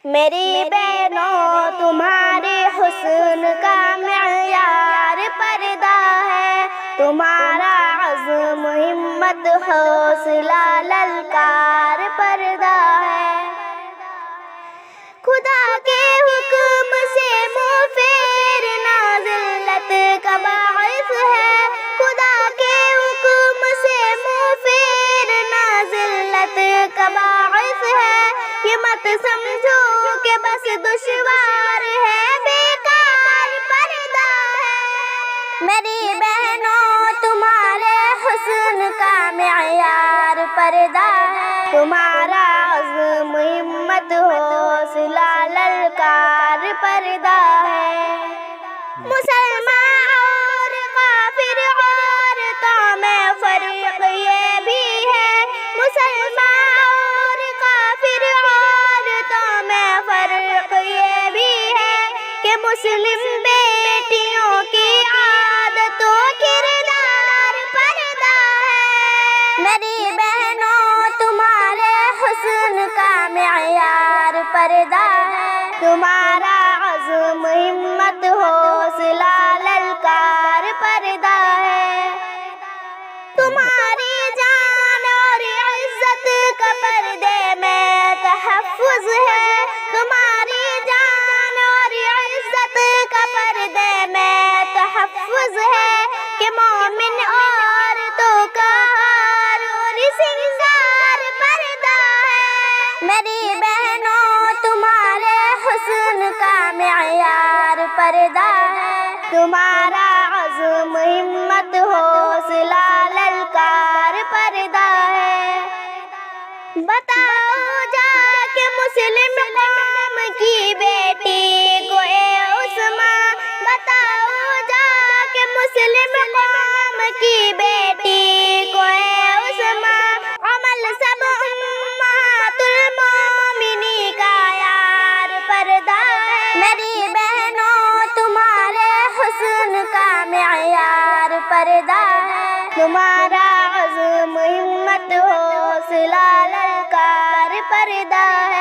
میری بہنوں تمہارے حسن کا معیار پردہ ہے، تمہارا عزم ہمت حوصلہ للکار پردہ ہے۔ خدا کے حکم سے منہ پھیرنا ذلت کا باعث ہے، خدا کے حکم سے منہ پھیرنا ذلت کا باعث ہے۔ یہ مت سمجھو کہ بس دشوار ہے، بیکار پردہ ہے۔ میری بہنوں تمہارے حسن کا معیار پردہ ہے، تمہارا عزم ہمت حوصلہ للکار پردہ ہے۔ مسلمان اور کافر عورتوں میں فرق یہ بھی ہے، مسلمان اور کافر عورتوں میں فرق یہ بھی ہے کہ مسلم بیٹیوں کی عادت و کردار پردہ ہے۔ میری بہنوں تمہارے حسن کا معیار پردہ ہے، تمہارا عزم ہمت حوصلہ للکار پردہ ہے۔ تمہاری جان اور عزت کا پردے میں تحفظ ہے، تمہاری جان اور عزت کا پردے میں تحفظ ہے کہ مومن عورتوں کا ہار اور سنگار پردہ ہے۔ میری بہنوں تمہارے حسن کا معیار پردہ ہے، تمہارا عزم ہمت حوصلہ للکار پردہ ہے۔ بتاؤ جا کے مسلم قوم کی بیٹی کو اے عثمان، بتاؤ جا کے مسلم قوم کی بیٹی کو اے عثمان، عمل سب امہات المومنین کا یار پردہ ہے۔ میری بہنوں تمہارے حسن کا معیار پردہ ہے، تمہارا عزم ہمت حوصلہ للکار پردہ ہے۔